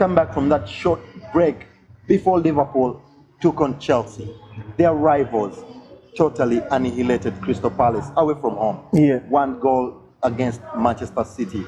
come back from that short break before Liverpool took on Chelsea. Their rivals totally annihilated Crystal Palace away from home. Yeah. 1 goal against Manchester City,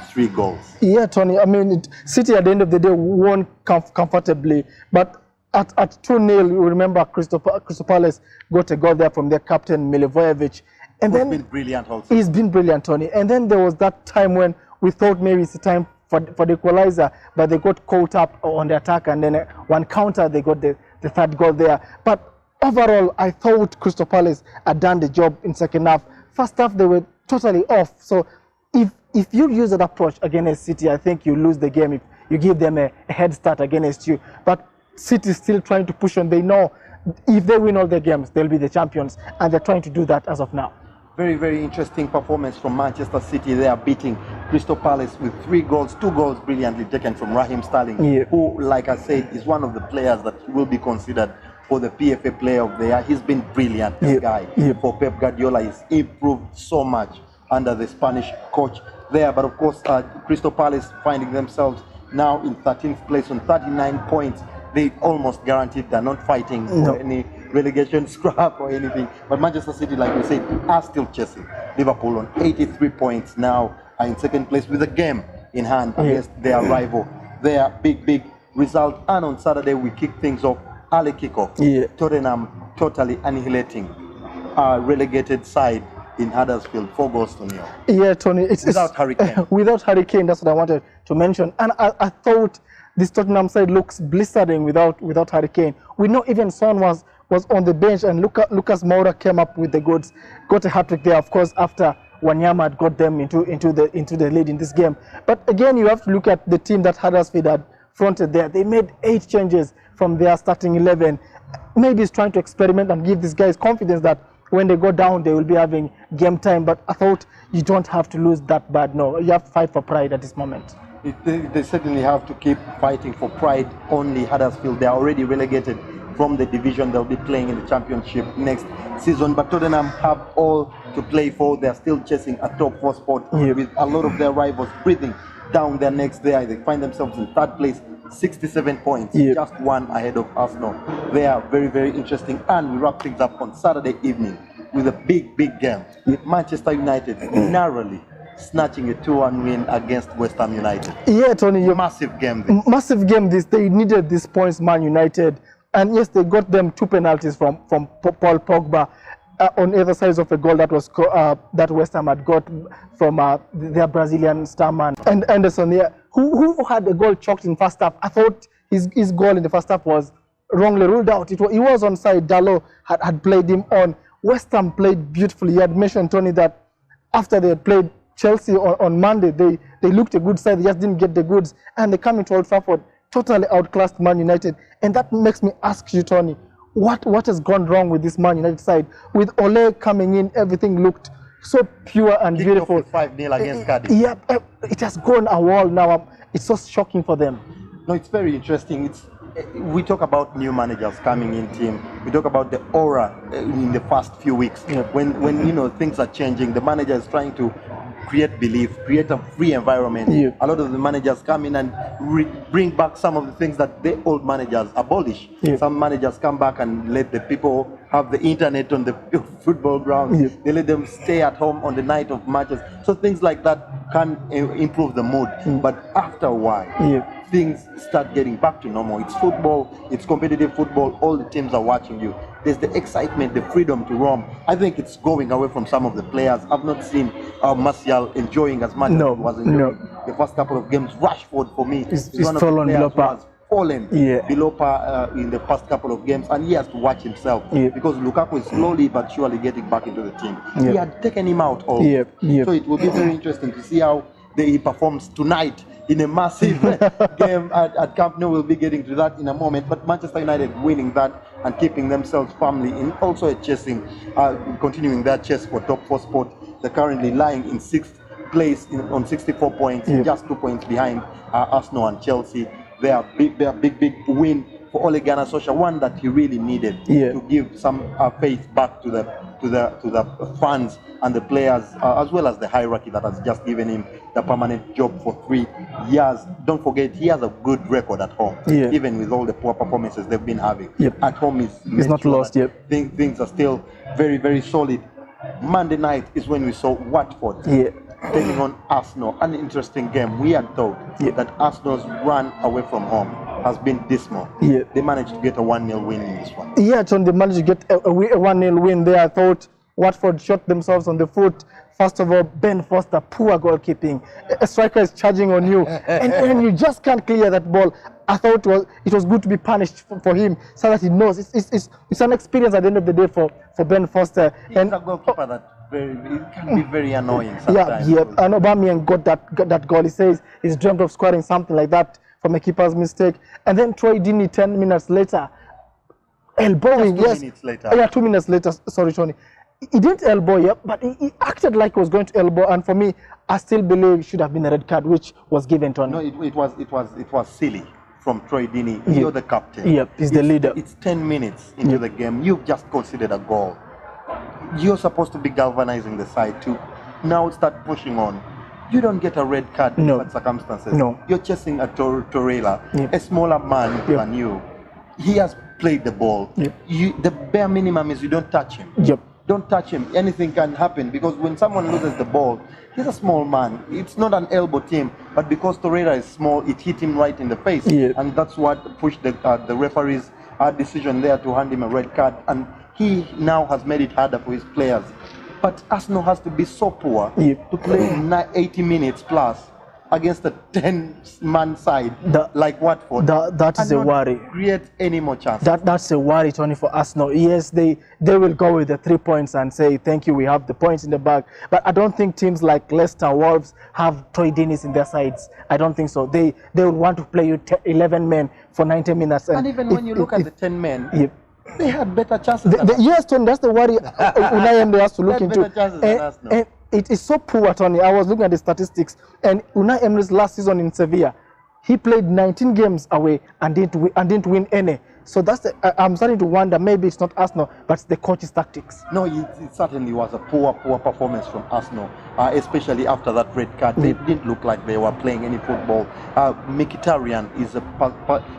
3 goals. Yeah, Tony. I mean, City at the end of the day won comfortably, but at 2-0, you remember Crystal Palace got a goal there from their captain Milivojevic, and then been brilliant also. He's been brilliant, Tony. And then there was that time when we thought maybe it's the time for the equalizer, but they got caught up on the attack, and then one counter they got the 3rd goal there. But overall, I thought Crystal Palace had done the job in second half. First half, they were totally off. So if you use that approach against City, I think you lose the game if you give them a head start against you. But City is still trying to push on. They know if they win all their games, they'll be the champions, and they're trying to do that as of now. Very, very interesting performance from Manchester City. They are beating Crystal Palace with 3 goals, 2 goals brilliantly taken from Raheem Sterling, who, like I said, is one of the players that will be considered for the PFA Player of the Year. He's been brilliant, this guy. For Pep Guardiola, he's improved so much under the Spanish coach there. But of course, Crystal Palace finding themselves now in 13th place on 39 points. They almost guaranteed they're not fighting for any relegation scrap or anything. But Manchester City, like we said, are still chasing Liverpool on 83 points now, are in 2nd place with a game in hand against their rival. Their big result. And on Saturday, we kick things off, early kickoff. Tottenham totally annihilating a relegated side in Huddersfield, 4 goals to 0. Yeah, Tony. It's without Harry Kane. Without Harry Kane, that's what I wanted to mention. And I thought this Tottenham side looks blistering without Harry Kane. We know even Son was on the bench, and Lucas Moura came up with the goods, got a hat-trick there, of course, after Wanyama had got them into the lead in this game. But again, you have to look at the team that Huddersfield had fronted there. They made 8 changes from their starting 11. Maybe it's trying to experiment and give these guys confidence that when they go down, they will be having game time. But I thought you don't have to lose that bad. No, you have to fight for pride at this moment. They certainly have to keep fighting for pride. Only Huddersfield, they are already relegated from the division. They'll be playing in the championship next season. But Tottenham have all to play for. They're still chasing a top 4 spot with a lot of their rivals breathing down their necks there. They find themselves in 3rd place, 67 points, just 1 ahead of Arsenal. They are very, very interesting. And we wrap things up on Saturday evening with a big game. Manchester United narrowly snatching a 2-1 win against West Ham United. Yeah, Tony. Massive game this. Massive game this. They needed these points, Man United. And yes, they got them 2 penalties from Paul Pogba on either side of a goal that was that West Ham had got from their Brazilian starman and Anderson here, who had a goal chalked in first half. I thought his goal in the first half was wrongly ruled out. He was onside. Dalot had played him on. West Ham played beautifully. He had mentioned, Tony, that after they had played Chelsea on Monday, they looked a good side. They just didn't get the goods, and they come into Old Trafford, totally outclassed Man United. And that makes me ask you, Tony, what has gone wrong with this Man United side? With Ole coming in, everything looked so pure and beautiful. 5-0 against Cardiff. Yeah, it has gone a wall now. It's so shocking for them. No, it's very interesting. We talk about new managers coming in team. We talk about the aura in the first few weeks. When things are changing, the manager is trying to create belief, create a free environment. A lot of the managers come in and bring back some of the things that the old managers abolished. Some managers come back and let the people have the internet on the football ground. They let them stay at home on the night of matches. So things like that can improve the mood. But after a while, things start getting back to normal. It's football, it's competitive football, all the teams are watching you. There's the excitement, the freedom to roam. I think it's going away from some of the players. I've not seen Martial enjoying as much as he was enjoying the first couple of games. Rashford, for me, is one of the players who has fallen below par in the past couple of games, and he has to watch himself because Lukaku is slowly but surely getting back into the team. He had taken him out all. So it will be very interesting to see how he performs tonight in a massive game at Camp Nou. We'll be getting to that in a moment. But Manchester United winning that and keeping themselves firmly in also a chasing, continuing their chase for top 4 spot. They're currently lying in 6th place on 64 points, just 2 points behind Arsenal and Chelsea. They are big win for Ole Gunnar Solskjaer, one that he really needed to give some faith back to the fans and the players, as well as the hierarchy that has just given him the permanent job for 3 years. Don't forget, he has a good record at home, even with all the poor performances they've been having. At home, he's not lost. Things are still very, very solid. Monday night is when we saw Watford taking on Arsenal. An interesting game. We had thought that Arsenal's run away from home has been dismal. They managed to get a 1-0 win in this one. John, they managed to get a 1-0 win there. I thought Watford shot themselves on the foot. First of all, Ben Foster, poor goalkeeping. A striker is charging on you, and you just can't clear that ball. I thought it was good to be punished for him, so that he knows it's an experience at the end of the day for Ben Foster. He's a goalkeeper that it can be very annoying sometimes. And Aubameyang got that goal. He says he's dreamt of scoring something like that from a keeper's mistake. And then Troy Deeney 10 minutes later, elbowing. 2 minutes later. 2 minutes later. Sorry, Tony. He didn't elbow, but he acted like he was going to elbow. And for me, I still believe it should have been a red card, which was given to him. No, it was silly from Troy Deeney. You're the captain. He's the leader. It's 10 minutes into the game. You've just considered a goal. You're supposed to be galvanizing the side to now start pushing on. You don't get a red card in such circumstances. You're chasing a Torreira, a smaller man than you. He has played the ball. The bare minimum is you don't touch him. Don't touch him. Anything can happen, because when someone loses the ball, he's a small man. It's not an elbow team, but because Torreira is small, it hit him right in the face, and that's what pushed the referee's decision there to hand him a red card. And he now has made it harder for his players. But Arsenal has to be so poor to play 80 minutes plus against a 10-man side like Watford. That is a worry. Create any more chances. That's a worry, Tony, for Arsenal. Yes, they will go with the 3 points and say, thank you, we have the points in the bag. But I don't think teams like Leicester, Wolves have Troy Deeney in their sides. I don't think so. They will want to play you 11 men for 90 minutes. And even when you look at the 10 men, they had better chances. Yes, Tony, that's the worry Unai Emery has to look into. And it is so poor, Tony. I was looking at the statistics, and Unai Emery's last season in Sevilla, he played 19 games away and didn't win any. So that's I'm starting to wonder, maybe it's not Arsenal, but it's the coach's tactics. No, it certainly was a poor performance from Arsenal, especially after that red card. They didn't look like they were playing any football. Mkhitaryan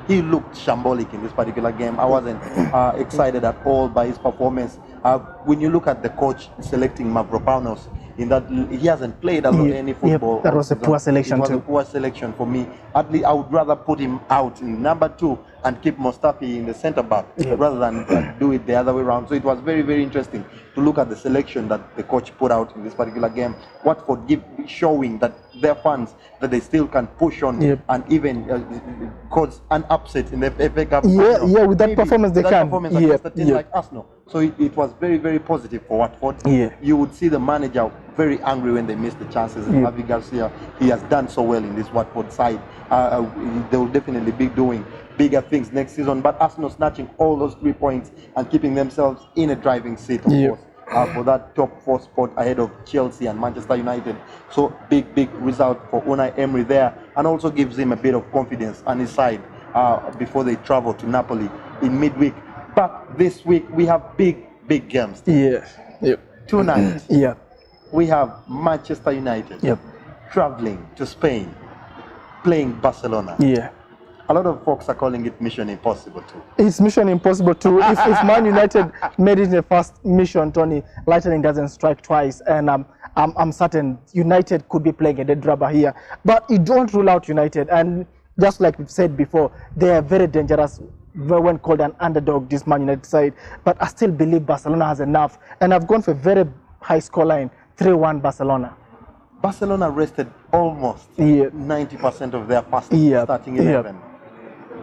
he looked shambolic in this particular game. I wasn't excited at all by his performance. When you look at the coach selecting Mavropanos, in that he hasn't played any football. That was a poor selection too. It was a poor selection for me. At least I would rather put him out in number 2 and keep Mustafi in the centre back rather than do it the other way around. So it was very, very interesting to look at the selection that the coach put out in this particular game. Watford showing that their fans, that they still can push on and even cause an upset in the FA Cup. With that performance they can. Performance against a team like Arsenal. So it was very, very positive for Watford. You would see the manager very angry when they missed the chances. And Javi Garcia, he has done so well in this Watford side. They will definitely be doing bigger things next season. But Arsenal snatching all those 3 points and keeping themselves in a driving seat, of course, for that top 4 spot ahead of Chelsea and Manchester United. So big result for Unai Emery there, and also gives him a bit of confidence on his side before they travel to Napoli in midweek. But this week we have big games. Tonight we have Manchester United traveling to Spain, playing Barcelona. A lot of folks are calling it Mission Impossible too. It's Mission Impossible too. if Man United made it the first mission, Tony, lightning doesn't strike twice, and I'm certain United could be playing a dead rubber here. But you don't rule out United, and just like we've said before, they are very dangerous when called an underdog, this Man United side. But I still believe Barcelona has enough, and I've gone for a very high scoreline, 3-1 Barcelona. Barcelona rested almost 90% of their first starting 11.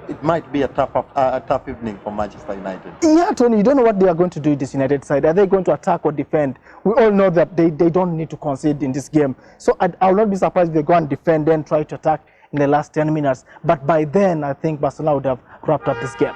It might be a tough evening for Manchester United. Tony, you don't know what they are going to do with this United side. Are they going to attack or defend? We all know that they don't need to concede in this game. So I will not be surprised if they go and defend and try to attack in the last 10 minutes. But by then, I think Barcelona would have wrapped up this game.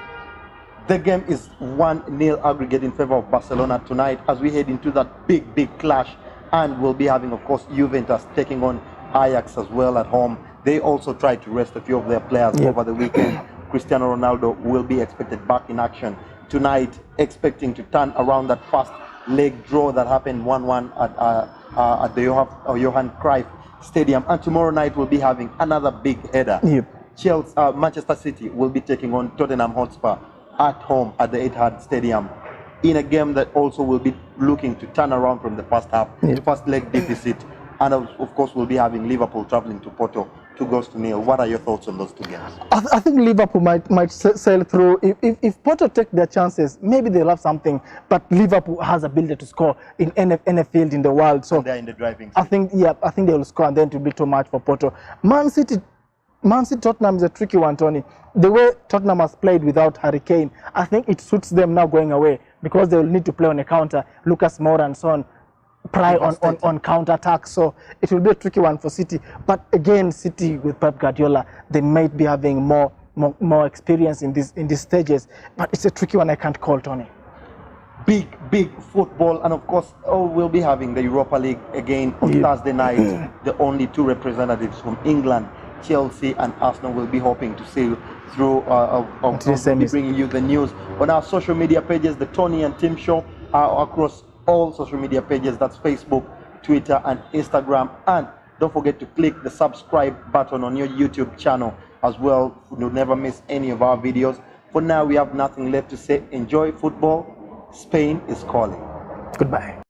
The game is 1-0 aggregate in favor of Barcelona tonight as we head into that big clash. And we'll be having, of course, Juventus taking on Ajax as well at home. They also tried to rest a few of their players over the weekend. Cristiano Ronaldo will be expected back in action tonight, expecting to turn around that first leg draw that happened 1-1 at the Johan Cruyff Stadium. And tomorrow night we'll be having another big header. Chelsea, Manchester City will be taking on Tottenham Hotspur at home at the Etihad Stadium, in a game that also will be looking to turn around from the first half, first leg deficit. And of course, we'll be having Liverpool traveling to Porto 2-0. What are your thoughts on those two games? I think Liverpool might sail through. If Porto take their chances, maybe they'll have something. But Liverpool has ability to score in any field in the world. So and they're in the driving seat. I think they will score, and then it will be too much for Porto. Man City, Tottenham is a tricky one, Tony. The way Tottenham has played without Harry Kane, I think it suits them now going away, because they will need to play on a counter. Lucas Moura and so on pry on counter-attack, so it will be a tricky one for City. But again, City with Pep Guardiola, they might be having more experience in these stages, but it's a tricky one I can't call, Tony. Big football, and of course, we'll be having the Europa League again on Thursday night. The only two representatives from England, Chelsea and Arsenal, will be hoping to sail through. We'll be bringing you the news on our social media pages, the Tony and Tim Show, across all social media pages. That's Facebook, Twitter and Instagram. And don't forget to click the subscribe button on your YouTube channel as well. You'll never miss any of our videos. For now, we have nothing left to say. Enjoy football. Spain is calling. Goodbye.